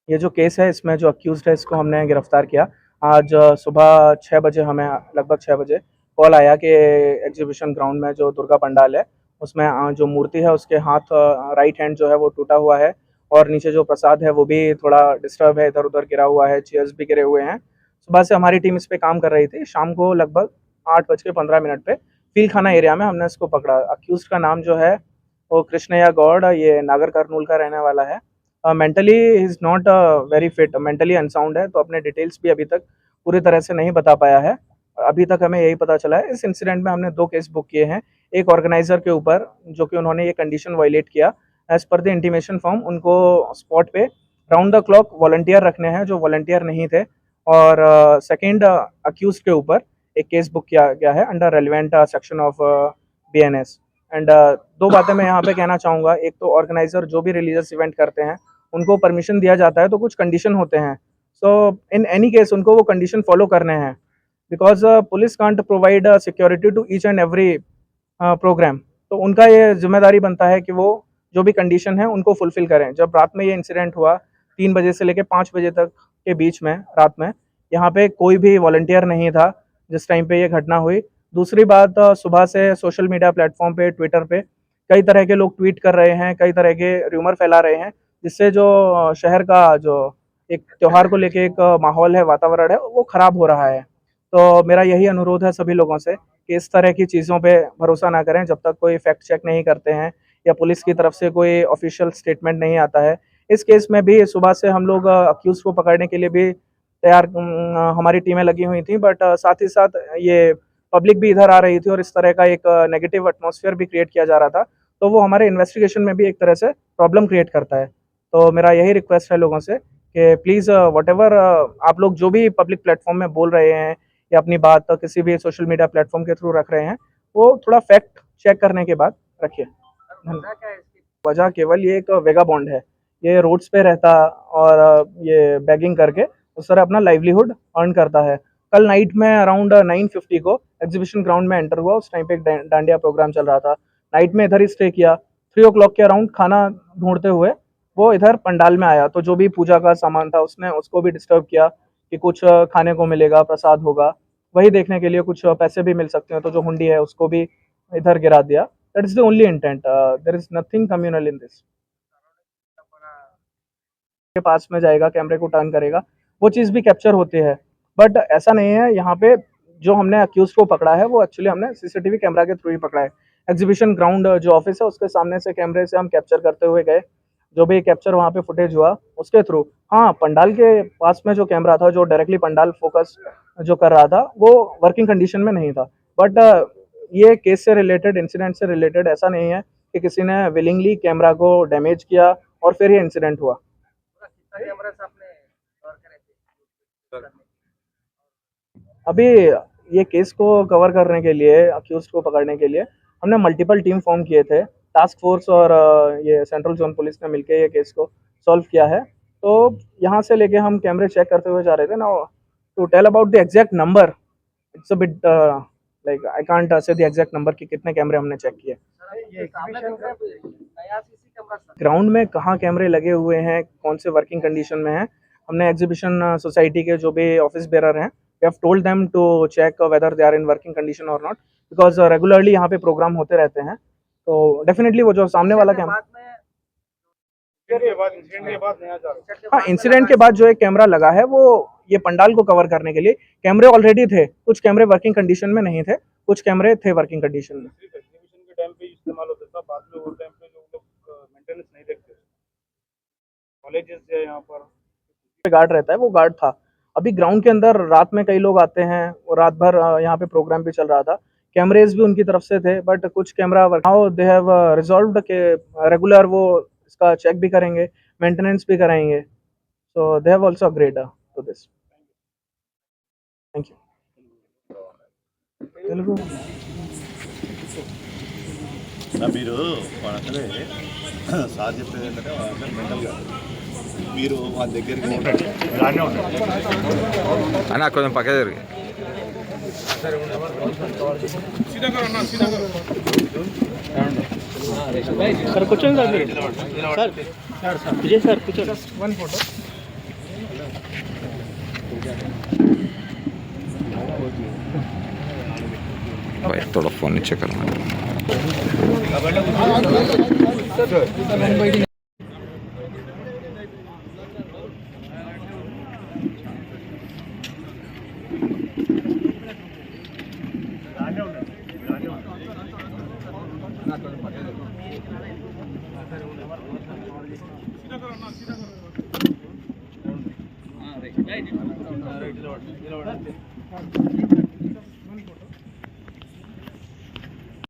ये जो केस है इसमें जो अक्यूज़्ड है इसको हमने गिरफ्तार किया। आज सुबह 6 बजे हमें लगभग 6 बजे कॉल आया कि एग्ज़िबिशन ग्राउंड में जो दुर्गा पंडाल है उसमें जो मूर्ति है उसके हाथ राइट हैंड जो है वो टूटा हुआ है और नीचे जो प्रसाद है वो भी थोड़ा डिस्टर्ब है, इधर-उधर गिरा हुआ है, चेयर्स भी गिरे हुए हैं। सुबह से हमारी टीम इस पे काम कर रही थी। शाम को लगभग 8 बज के 15 मिनट पे फील-खाना एरिया में हमने इसको पकड़ा। अक्यूज़्ड का नाम जो है वो कृष्णैया गौड़, ये नागर कर्नूल का रहने वाला है। Mentally he is not very fit, mentally unsound है, तो अपने डिटेल्स भी अभी तक पूरी तरह से नहीं बता पाया है। अभी तक हमें यही पता चला है। इस इंसिडेंट में हमने 2 केस बुक किए हैं। एक ऑर्गेनाइज़र के ऊपर जो कि उन्होंने ये कंडीशन वायलेट किया। As per the intimation form उनको स्पॉट पे राउंड द क्लॉक वॉलंटियर रखने हैं जो वॉलंटियर नहीं थे और सेकंड अक्यूज़्ड के ऊपर एक केस बुक किया गया है under relevant section of BNS. And 2 बातें मैं यहाँ पे कहना चाहूँगा। एक तो ऑर्गेनाइज़र जो भी रिलीजियस इवेंट करते हैं उनको परमिशन दिया जाता है तो कुछ कंडीशन होते हैं। सो इन एनी केस उनको वो कंडीशन फॉलो करने हैं because police can't provide security to each and every program. तो उनका ये ज़िम्मेदारी बनता है कि वो जो भी कंडीशन है उनको फुलफ़िल करें। जब रात में ये इंसिडेंट हुआ 3 बजे से लेके 5 बजे तक के बीच में रात में, यहाँ पे कोई भी वॉलंटियर नहीं था जिस टाइम पे ये घटना हुई। दूसरी बात सुबह से सोशल मीडिया प्लेटफ़ॉर्म पे, ट्विटर पे कई तरह के लोग ट्वीट कर रहे हैं, कई तरह के रूमर फैला रहे हैं, जिससे जो शहर का जो एक त्योहार को लेके एक माहौल है, वातावरण है, वो ख़राब हो रहा है। तो मेरा यही अनुरोध है सभी लोगों से कि इस तरह की चीज़ों पे भरोसा ना करें जब तक कोई फैक्ट चेक नहीं करते हैं या पुलिस की तरफ से कोई ऑफिशियल स्टेटमेंट नहीं आता है। इस केस में भी सुबह से हम लोग अक्यूज़ को पकड़ने के लिए भी तैयार हमारी टीमें लगी हुई थी बट साथ ही साथ ये पब्लिक भी इधर आ रही थी और इस तरह का एक नेगेटिव एटमॉस्फेयर भी क्रिएट किया जा रहा था। तो वो हमारे इन्वेस्टिगेशन में भी एक तरह से प्रॉब्लम क्रिएट करता है। तो मेरा यही रिक्वेस्ट है लोगों से कि प्लीज़ व्हाटएवर आप लोग जो भी पब्लिक प्लेटफ़ॉर्म में बोल रहे हैं या अपनी बात किसी भी सोशल मीडिया प्लेटफ़ॉर्म के थ्रू रख रहे हैं, वो थोड़ा फैक्ट चेक करने के बाद रखिए। धन्यवाद। वजह केवल ये एक वेगाबॉन्ड है। ये रोड्स पे रहता और ये बेगिंग करके उस तरह अपना लाइवलीहुड अर्न करता है। कल नाइट में अराउंड 9:50 को एग्ज़िबिशन ग्राउंड में एंटर हुआ, उस टाइम पे एक डांडिया प्रोग्राम चल रहा था। नाइट में इधर ही स्टे किया, 3 ओ क्लॉक के अराउंड खाना ढूँढते हुए वो इधर पंडाल में आया, तो जो भी पूजा का सामान था उसने उसको भी डिस्टर्ब किया कि कुछ खाने को मिलेगा, प्रसाद होगा। वही देखने के लिए कुछ पैसे भी मिल सकते हैं, तो जो हुंडी है उसको भी इधर गिरा दिया। That is the only intent, there is nothing communal in this. के पास में जाएगा, कैमरे को टर्न करेगा, वो चीज़ भी कैप्चर होती है। बट ऐसा नहीं है, यहाँ पे जो हमने अक्यूज़ को पकड़ा है वो एक्चुअली हमने सीसीटीवी कैमरा के थ्रू ही पकड़ा है। एग्ज़िबिशन ग्राउंड जो ऑफिस है उसके सामने से कैमरे से हम कैप्चर करते हुए गए, जो भी कैप्चर वहाँ पे फुटेज हुआ उसके थ्रू। हाँ, पंडाल के पास में जो कैमरा था जो डायरेक्टली पंडाल फ़ोकस जो कर रहा था वो वर्किंग कंडीशन में नहीं था। बट ये केस से रिलेटेड, इंसिडेंट से रिलेटेड ऐसा नहीं है कि किसी ने विलिंगली कैमरा को डैमेज किया और फिर ये इंसिडेंट हुआ। अभी ये केस को कवर करने के लिए, अक्यूज़्ड को पकड़ने के लिए हमने मल्टीपल टीम फॉर्म किए थे। टास्क फोर्स और ये सेंट्रल जोन पुलिस ने मिलके ये केस को सॉल्व किया है। तो यहाँ से लेके हम कैमरे चेक करते हुए जा रहे थे। Now to tell about the exact number, it's a bit like I can't say the exact number कि कितने कैमरे हमने चेक किए। ग्राउंड में कहाँ कैमरे लगे हुए हैं, कौन से वर्किंग कंडीशन में हैं, हमने एग्जीबिशन सोसाइटी के जो भी ऑफिस बेरर हैं, we have told them to check whether they are in working condition और नॉट, बिकॉज रेगुलरली यहाँ पे प्रोग्राम होते रहते हैं। तो डेफिनेटली वो जो सामने वाला कैमरा, हाँ, इंसिडेंट के बाद जो एक कैमरा लगा है वो ये पंडाल को कवर करने के लिए। कैमरे ऑलरेडी थे, कुछ कैमरे वर्किंग कंडीशन में नहीं थे, कुछ कैमरे थे वर्किंग कंडीशन में। एग्जीबिशन के टाइम पे इस्तेमाल होता था, बाद में वो टाइम पे लोग मेंटेनेंस नहीं देखते। कॉलेजेस है यहाँ पर गार्ड रहता है, वो गार्ड था। अभी ग्राउंड के अंदर रात में कई लोग आते हैं और रात भर यहाँ पे प्रोग्राम भी चल रहा था। कैमरेज भी उनकी तरफ से थे बट कुछ camera now they have resolved के रेगुलर वो इसका चेक भी करेंगे, मेंटेनेंस भी कराएंगे। So they have also agreed to this. Thank you. Telugu మీరు అంటే సార్ చెప్పేది ఏంటంటే మెంటల్గా మీరు వాళ్ళ దగ్గరికి అన్న కొంచెం పక్క జరిగి సార్ కూర్చోండి సార్, విజయ్ సార్ కూర్చోండి. One photo. भाई थोड़ा फ़ोन नीचे करना రైట్